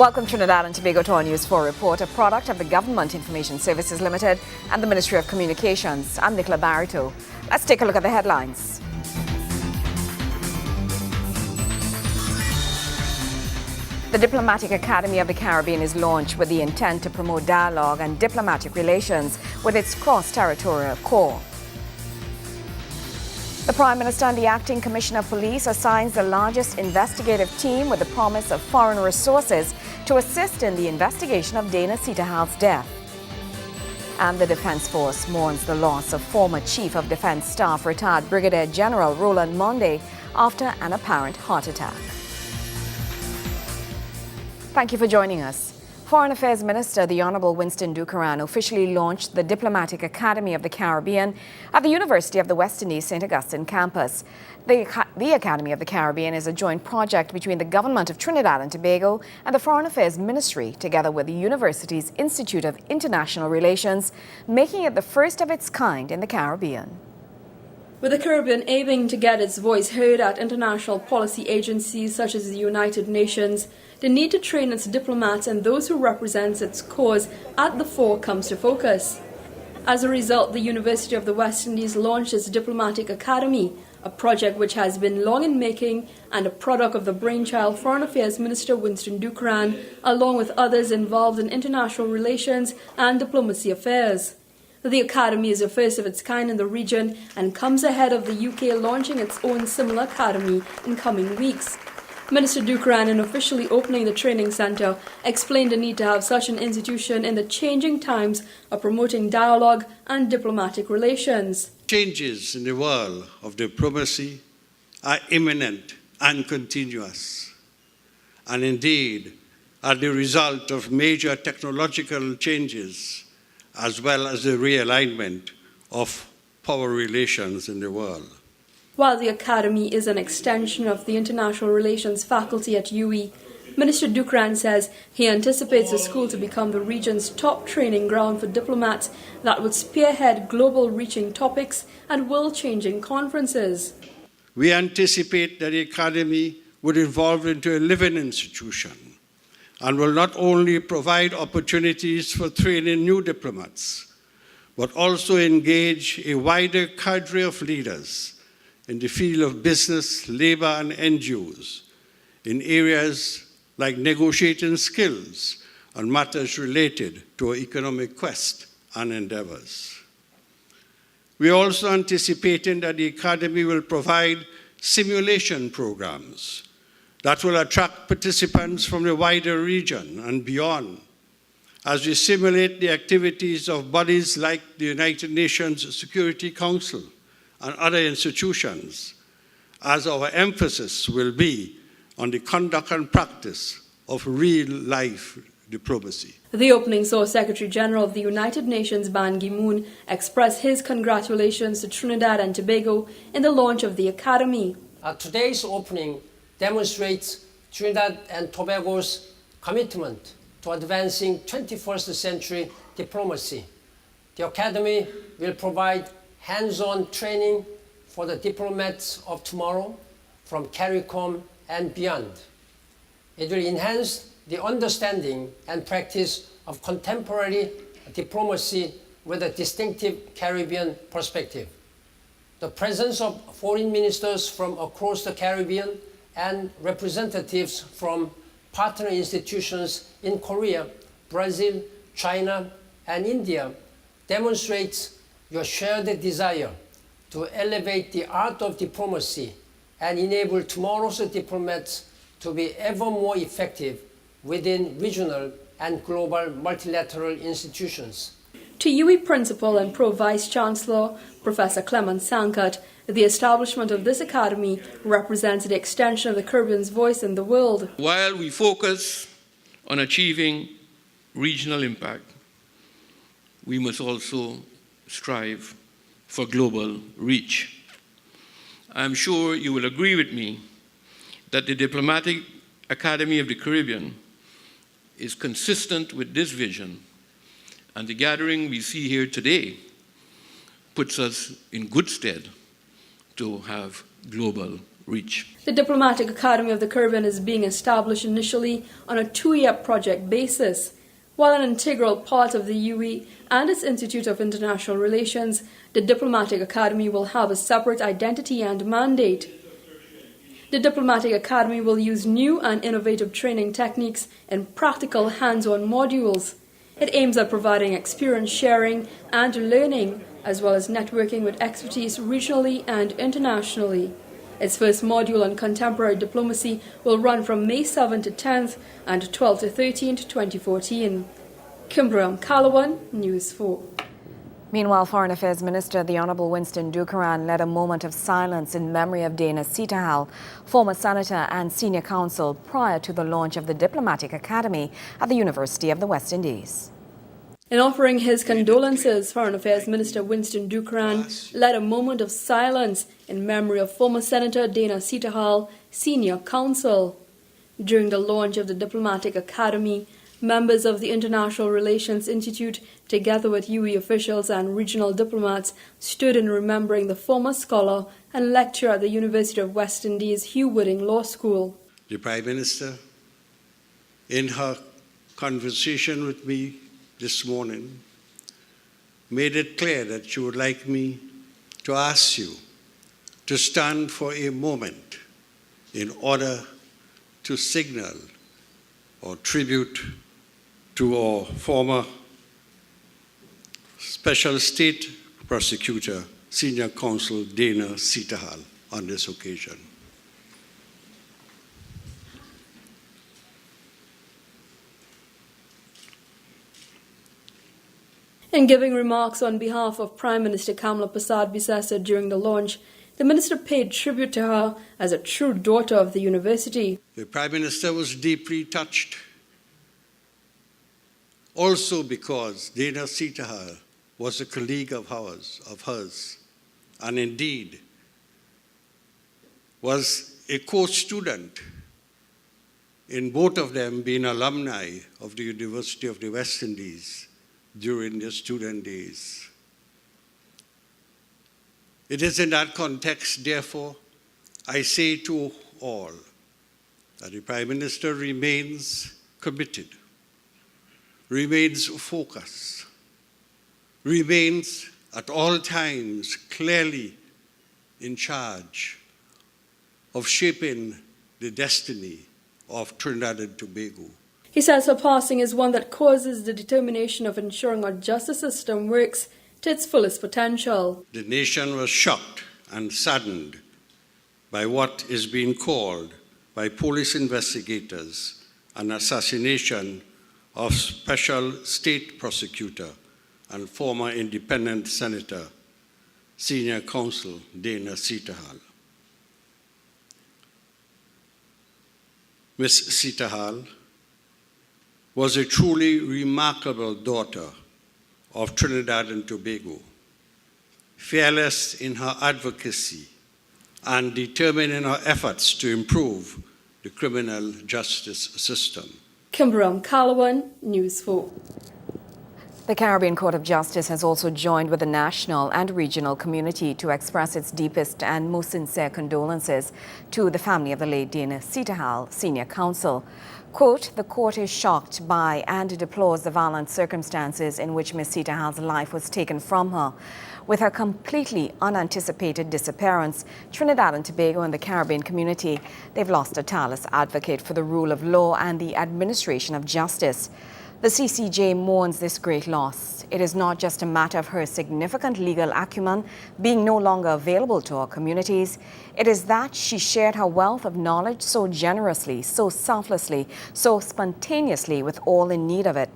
Welcome Trinidad and Tobago to our News 4 report, a product of the Government Information Services Limited and the Ministry of Communications. I'm Nicola Barito. Let's take a look at the headlines. The Diplomatic Academy of the Caribbean is launched with the intent to promote dialogue and diplomatic relations with its cross-territorial core. The Prime Minister and the Acting Commissioner of Police assigns the largest investigative team with the promise of foreign resources to assist in the investigation of Dana Sitahal's death. And the Defence Force mourns the loss of former Chief of Defence Staff, retired Brigadier General Roland Monday, after an apparent heart attack. Thank you for joining us. Foreign Affairs Minister, the Honourable Winston Dookeran, officially launched the Diplomatic Academy of the Caribbean at the University of the West Indies St. Augustine campus. The Academy of the Caribbean is a joint project between the Government of Trinidad and Tobago and the Foreign Affairs Ministry, together with the university's Institute of International Relations, making it the first of its kind in the Caribbean. With the Caribbean aiming to get its voice heard at international policy agencies such as the United Nations, the need to train its diplomats and those who represent its cause at the fore comes to focus. As a result, the University of the West Indies launched its Diplomatic Academy, a project which has been long in making and a product of the brainchild Foreign Affairs Minister Winston Dookeran, along with others involved in international relations and diplomacy affairs. The Academy is the first of its kind in the region and comes ahead of the UK launching its own similar academy in coming weeks. Minister Dookeran, in officially opening the training centre, explained the need to have such an institution in the changing times of promoting dialogue and diplomatic relations. Changes in the world of diplomacy are imminent and continuous, and indeed are the result of major technological changes as well as the realignment of power relations in the world. While the Academy is an extension of the International Relations faculty at UWI, Minister Dookeran says he anticipates the school to become the region's top training ground for diplomats that would spearhead global-reaching topics and world-changing conferences. We anticipate that the Academy would evolve into a living institution and will not only provide opportunities for training new diplomats, but also engage a wider cadre of leaders in the field of business, labor, and NGOs, in areas like negotiating skills and matters related to our economic quest and endeavors. We are also anticipating that the Academy will provide simulation programs that will attract participants from the wider region and beyond, as we simulate the activities of bodies like the United Nations Security Council and other institutions, as our emphasis will be on the conduct and practice of real-life diplomacy. The opening saw Secretary General of the United Nations Ban Ki-moon express his congratulations to Trinidad and Tobago in the launch of the Academy. Today's opening demonstrates Trinidad and Tobago's commitment to advancing 21st century diplomacy. The Academy will provide hands-on training for the diplomats of tomorrow from CARICOM and beyond. It will enhance the understanding and practice of contemporary diplomacy with a distinctive Caribbean perspective. The presence of foreign ministers from across the Caribbean and representatives from partner institutions in Korea, Brazil, China, and India demonstrates your shared desire to elevate the art of diplomacy and enable tomorrow's diplomats to be ever more effective within regional and global multilateral institutions. To UWI Principal and Pro-Vice Chancellor, Professor Clement Sankat, the establishment of this academy represents the extension of the Caribbean's voice in the world. While we focus on achieving regional impact, we must also strive for global reach. I'm sure you will agree with me that the Diplomatic Academy of the Caribbean is consistent with this vision, and the gathering we see here today puts us in good stead to have global reach. The Diplomatic Academy of the Caribbean is being established initially on a 2-year project basis. While an integral part of the UE and its Institute of International Relations, the Diplomatic Academy will have a separate identity and mandate. The Diplomatic Academy will use new and innovative training techniques in practical hands-on modules. It aims at providing experience sharing and learning, as well as networking with expertise regionally and internationally. Its first module on contemporary diplomacy will run from May 7 to 10th and 12 to 13th, 2014. Kimberly Calawan, News 4. Meanwhile, Foreign Affairs Minister the Honourable Winston Dookeran led a moment of silence in memory of Dana Sitahal, former senator and senior counsel, prior to the launch of the Diplomatic Academy at the University of the West Indies. In offering his condolences, Foreign Affairs Minister Winston Dookeran led a moment of silence in memory of former Senator Dana Sitahal, senior counsel. During the launch of the Diplomatic Academy, members of the International Relations Institute, together with UE officials and regional diplomats, stood in remembering the former scholar and lecturer at the University of West Indies Hugh Wooding Law School. The Prime Minister, in her conversation with me this morning, made it clear that she would like me to ask you to stand for a moment in order to signal or tribute to our former Special State Prosecutor, Senior Counsel Dana Sitahal, on this occasion. In giving remarks on behalf of Prime Minister Kamla Persad-Bissessar during the launch, the minister paid tribute to her as a true daughter of the university. The Prime Minister was deeply touched, also because Dana Sitahal was a colleague of hers, and indeed was a co-student in both of them being alumni of the University of the West Indies during their student days. It is in that context, therefore, I say to all that the Prime Minister remains committed, remains focused, remains at all times clearly in charge of shaping the destiny of Trinidad and Tobago. He says her passing is one that causes the determination of ensuring our justice system works to its fullest potential. The nation was shocked and saddened by what is being called by police investigators an assassination of Special State Prosecutor and former independent senator, Senior Counsel Dana Sitahal. Ms. Sitahal was a truly remarkable daughter of Trinidad and Tobago, fearless in her advocacy and determined in her efforts to improve the criminal justice system. Kimberly Calawan, News 4. The Caribbean Court of Justice has also joined with the national and regional community to express its deepest and most sincere condolences to the family of the late Dana Sitahal, senior counsel. Quote, the court is shocked by and deplores the violent circumstances in which Ms. Sitahal's life was taken from her. With her completely unanticipated disappearance, Trinidad and Tobago and the Caribbean community, they've lost a tireless advocate for the rule of law and the administration of justice. The CCJ mourns this great loss. It is not just a matter of her significant legal acumen being no longer available to our communities. It is that she shared her wealth of knowledge so generously, so selflessly, so spontaneously with all in need of it.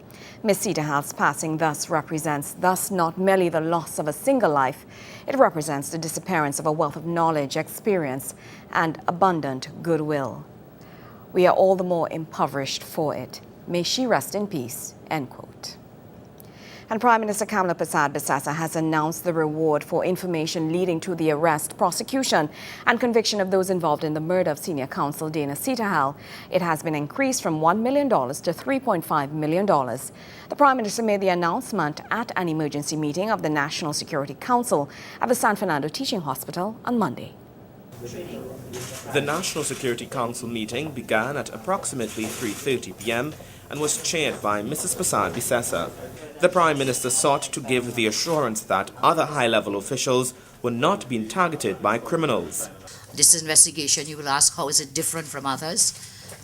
Ms. Sitahal's passing thus represents not merely the loss of a single life, it represents the disappearance of a wealth of knowledge, experience, and abundant goodwill. We are all the more impoverished for it. May she rest in peace, end quote. And Prime Minister Kamla Persad-Bissessar has announced the reward for information leading to the arrest, prosecution, and conviction of those involved in the murder of senior counsel Dana Sitahal. It has been increased from $1 million to $3.5 million. The Prime Minister made the announcement at an emergency meeting of the National Security Council at the San Fernando Teaching Hospital on Monday. The National Security Council meeting began at approximately 3:30 p.m. and was chaired by Mrs. Prasad Bisesa. The Prime Minister sought to give the assurance that other high-level officials were not being targeted by criminals. This investigation, you will ask, how is it different from others?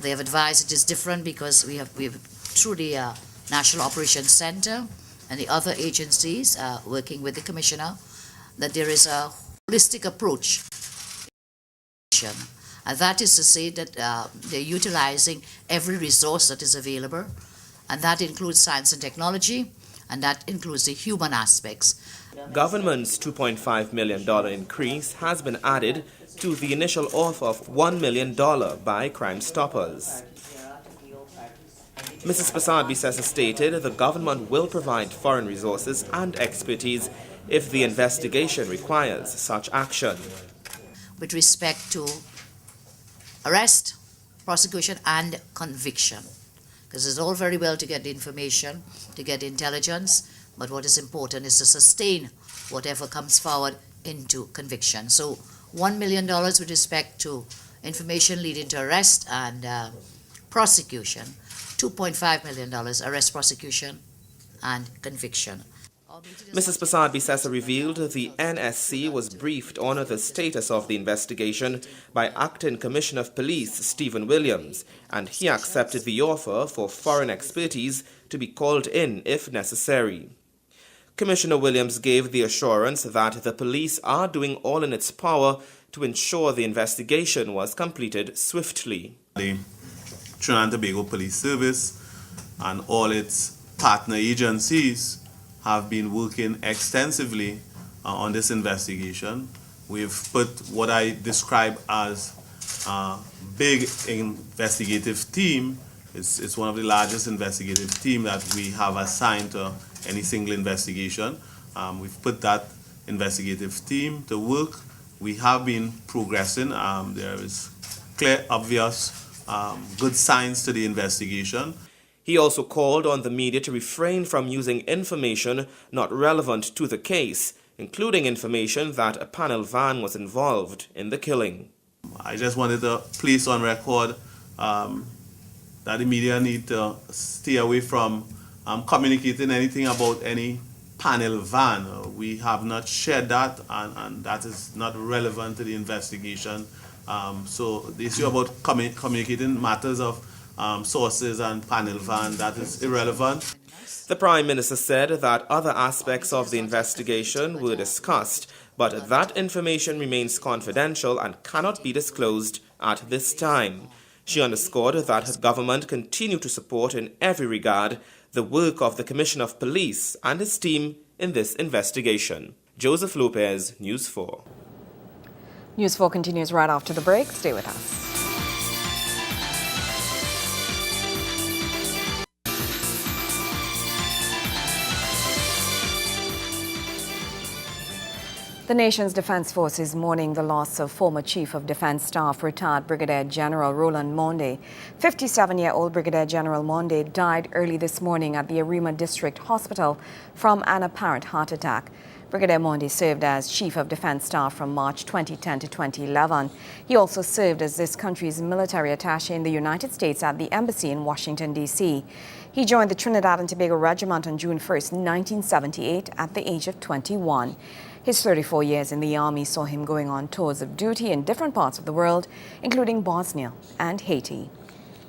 They have advised it is different because we have through the National Operations Center and the other agencies working with the Commissioner, that there is a holistic approach. And that is to say that they're utilizing every resource that is available, and that includes science and technology, and that includes the human aspects. Government's $2.5 million increase has been added to the initial offer of $1 million by Crime Stoppers. Mrs. Prasad Bisesa stated the government will provide foreign resources and expertise if the investigation requires such action. With respect to arrest, prosecution, and conviction. Because it's all very well to get the information, to get intelligence, but what is important is to sustain whatever comes forward into conviction. So $1 million with respect to information leading to arrest and prosecution, $2.5 million arrest, prosecution, and conviction. Mrs. Prasad Bisesa revealed the NSC was briefed on the status of the investigation by Acting Commissioner of Police Stephen Williams, and he accepted the offer for foreign expertise to be called in if necessary. Commissioner Williams gave the assurance that the police are doing all in its power to ensure the investigation was completed swiftly. The Trinidad and Tobago Police Service and all its partner agencies have been working extensively on this investigation. We've put what I describe as a big investigative team. It's one of the largest investigative teams that we have assigned to any single investigation. We've put that investigative team to work. We have been progressing. There is clear, obvious, good signs to the investigation. He also called on the media to refrain from using information not relevant to the case, including information that a panel van was involved in the killing. I just wanted to place on record that the media need to stay away from communicating anything about any panel van. We have not shared that, and that is not relevant to the investigation. So the issue about communicating matters of sources and panel van, that is irrelevant. The Prime Minister said that other aspects of the investigation were discussed, but that information remains confidential and cannot be disclosed at this time. She underscored that her government continue to support in every regard the work of the Commissioner of Police and his team in this investigation. Joseph Lopez, News 4. News 4 continues right after the break. Stay with us. The nation's defense force is mourning the loss of former Chief of Defense Staff, retired Brigadier General Roland Monde. 57-year-old Brigadier General Monde died early this morning at the Arima District Hospital from an apparent heart attack. Brigadier Monde served as Chief of Defense Staff from March 2010 to 2011. He also served as this country's military attaché in the United States at the Embassy in Washington, D.C. He joined the Trinidad and Tobago Regiment on June 1, 1978, at the age of 21. His 34 years in the Army saw him going on tours of duty in different parts of the world, including Bosnia and Haiti.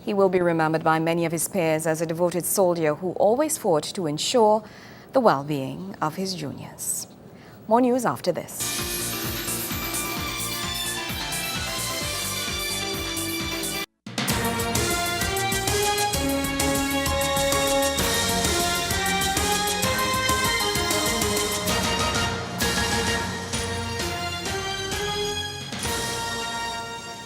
He will be remembered by many of his peers as a devoted soldier who always fought to ensure the well-being of his juniors. More news after this.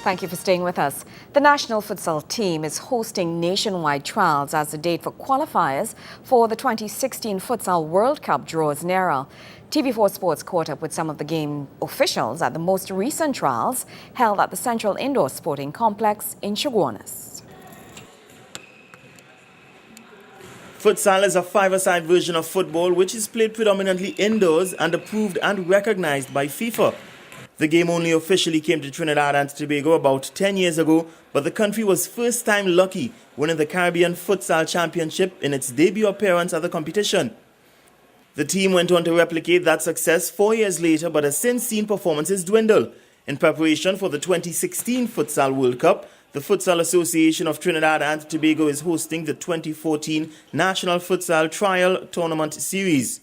Thank you for staying with us. The national futsal team is hosting nationwide trials as the date for qualifiers for the 2016 Futsal World Cup draws nearer. TV4 Sports caught up with some of the game officials at the most recent trials held at the Central Indoor Sporting Complex in Chaguanas. Futsal is a five-a-side version of football which is played predominantly indoors and approved and recognized by FIFA. The game only officially came to Trinidad and Tobago about 10 years ago, but the country was first time lucky, winning the Caribbean Futsal Championship in its debut appearance at the competition. The team went on to replicate that success 4 years later, but has since seen performances dwindle. In preparation for the 2016 Futsal World Cup, the Futsal Association of Trinidad and Tobago is hosting the 2014 National Futsal Trial Tournament Series.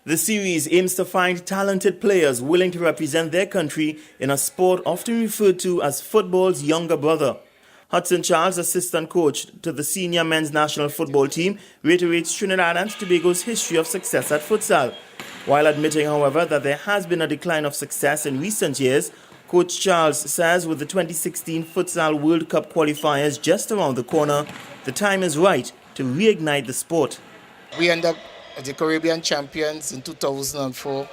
The series aims to find talented players willing to represent their country in a sport often referred to as football's younger brother. Hudson Charles, assistant coach to the senior men's national football team, reiterates Trinidad and Tobago's history of success at futsal. While admitting, however, that there has been a decline of success in recent years, Coach Charles says with the 2016 Futsal World Cup qualifiers just around the corner, the time is right to reignite the sport. We end up as the Caribbean champions in 2004,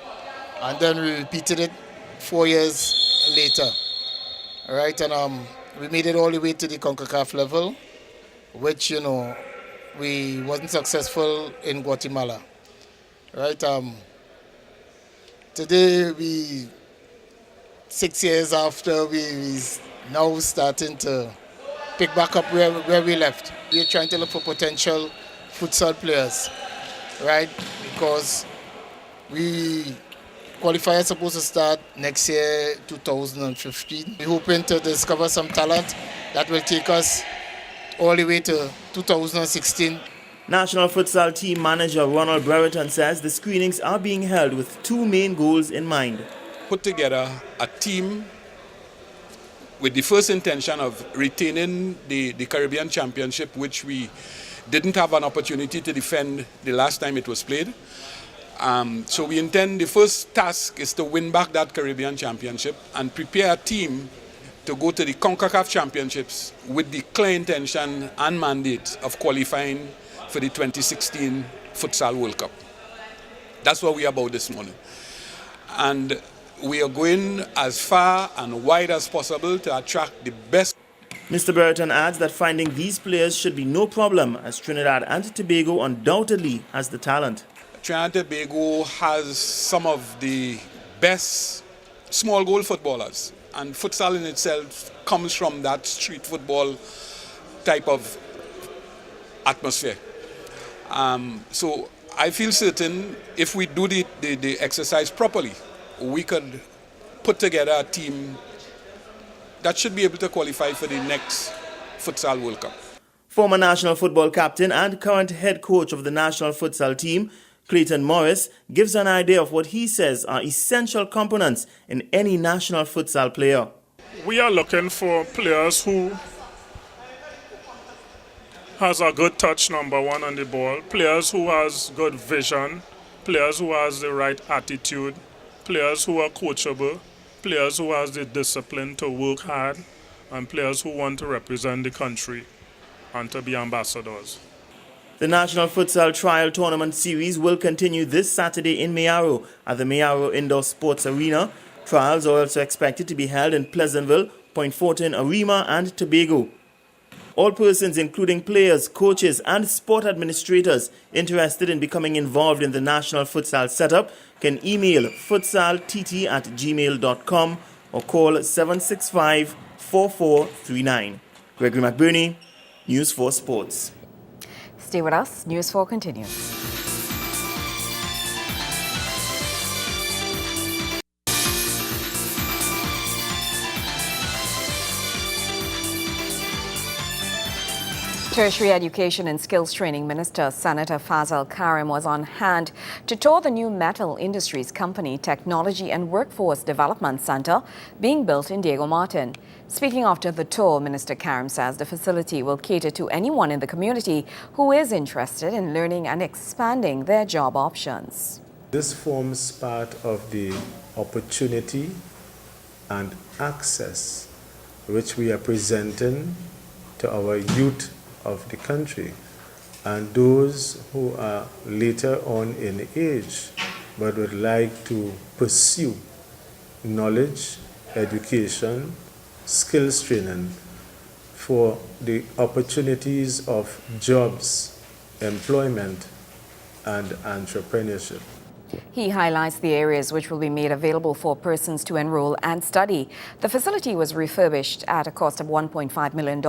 and then we repeated it 4 years later. All right, and we made it all the way to the CONCACAF level, which, we wasn't successful in Guatemala. Right, today 6 years after, we now starting to pick back up where we left. We're trying to look for potential futsal players, right? Because we qualifiers supposed to start next year, 2015. We're hoping to discover some talent that will take us all the way to 2016. National Futsal Team Manager Ronald Brereton says the screenings are being held with two main goals in mind. Put together a team with the first intention of retaining the Caribbean Championship, which we didn't have an opportunity to defend the last time it was played. So we intend, the first task is to win back that Caribbean Championship and prepare a team to go to the CONCACAF Championships with the clear intention and mandate of qualifying for the 2016 Futsal World Cup. That's what we are about this morning. And we are going as far and wide as possible to attract the best. Mr. Brereton adds that finding these players should be no problem, as Trinidad and Tobago undoubtedly has the talent. Trinidad and Tobago has some of the best small goal footballers, and futsal in itself comes from that street football type of atmosphere. So I feel certain if we do the exercise properly, we could put together a team that should be able to qualify for the next Futsal World Cup. Former national football captain and current head coach of the national futsal team, Clayton Morris, gives an idea of what he says are essential components in any national futsal player. We are looking for players who has a good touch, number one, on the ball, players who has good vision, players who has the right attitude, players who are coachable, players who has the discipline to work hard, and players who want to represent the country and to be ambassadors. The National Futsal Trial Tournament Series will continue this Saturday in Mayaro at the Mayaro Indoor Sports Arena. Trials are also expected to be held in Pleasantville, Point Fortin, Arima, and Tobago. All persons, including players, coaches, and sport administrators interested in becoming involved in the national futsal setup can email futsaltt@gmail.com or call 765-4439. Gregory McBurney, News 4 Sports. Stay with us. News 4 continues. Tertiary Education and Skills Training Minister Senator Fazal Karim was on hand to tour the new Metal Industries Company Technology and Workforce Development Center being built in Diego Martin. Speaking after the tour, Minister Karim says the facility will cater to anyone in the community who is interested in learning and expanding their job options. This forms part of the opportunity and access which we are presenting to our youth of the country and those who are later on in age but would like to pursue knowledge, education, skills training for the opportunities of jobs, employment, and entrepreneurship. He highlights the areas which will be made available for persons to enroll and study. The facility was refurbished at a cost of $1.5 million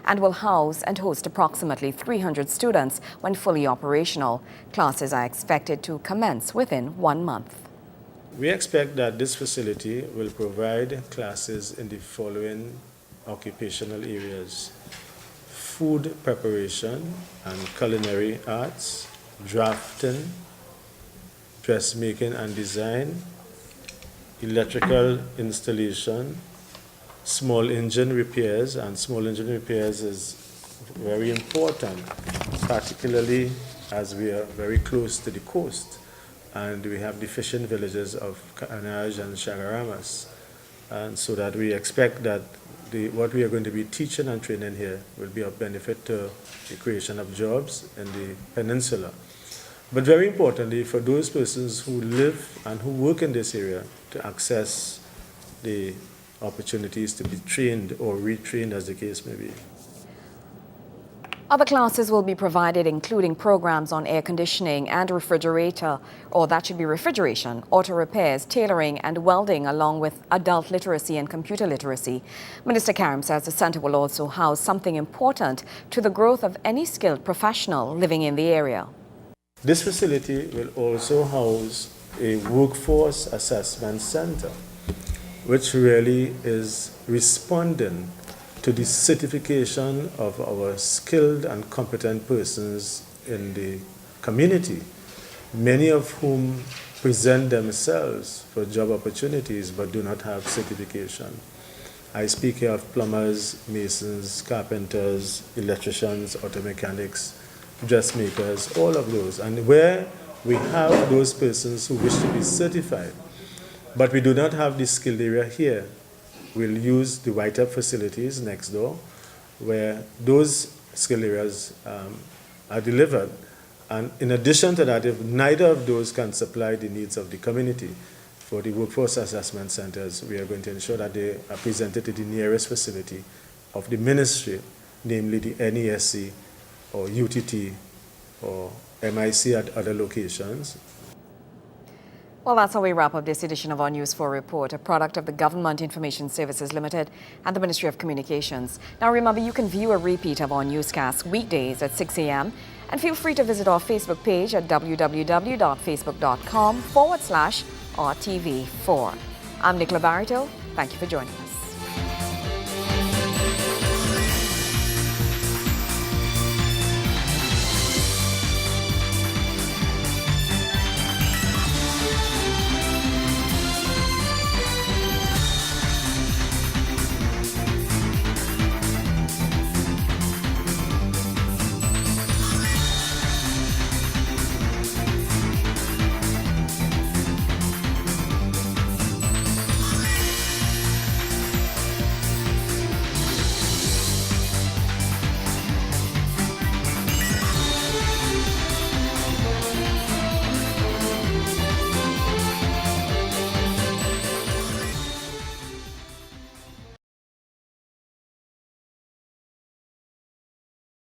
and will house and host approximately 300 students when fully operational. Classes are expected to commence within 1 month. We expect that this facility will provide classes in the following occupational areas: food preparation and culinary arts, drafting, dressmaking and design, electrical installation, small engine repairs, and small engine repairs is very important, particularly as we are very close to the coast and we have the fishing villages of Kaanaj and Chagaramas. And so that we expect that what we are going to be teaching and training here will be of benefit to the creation of jobs in the peninsula. But very importantly, for those persons who live and who work in this area to access the opportunities to be trained or retrained, as the case may be. Other classes will be provided, including programs on air conditioning and refrigerator, or that should be refrigeration, auto repairs, tailoring and welding, along with adult literacy and computer literacy. Minister Karim says the center will also house something important to the growth of any skilled professional living in the area. This facility will also house a workforce assessment center, which really is responding to the certification of our skilled and competent persons in the community, many of whom present themselves for job opportunities but do not have certification. I speak here of plumbers, masons, carpenters, electricians, auto mechanics, dressmakers, all of those. And where we have those persons who wish to be certified, but we do not have the skilled area here, we'll use the White-Up facilities next door, where those skill areas are delivered. And in addition to that, if neither of those can supply the needs of the community, for the workforce assessment centers, we are going to ensure that they are presented to the nearest facility of the ministry, namely the NESC or UTT or MIC at other locations. Well, that's how we wrap up this edition of our News 4 Report, a product of the Government Information Services Limited and the Ministry of Communications. Now remember, you can view a repeat of our newscasts weekdays at 6 a.m. and feel free to visit our Facebook page at www.facebook.com/RTV4. I'm Nicola Barito. Thank you for joining us.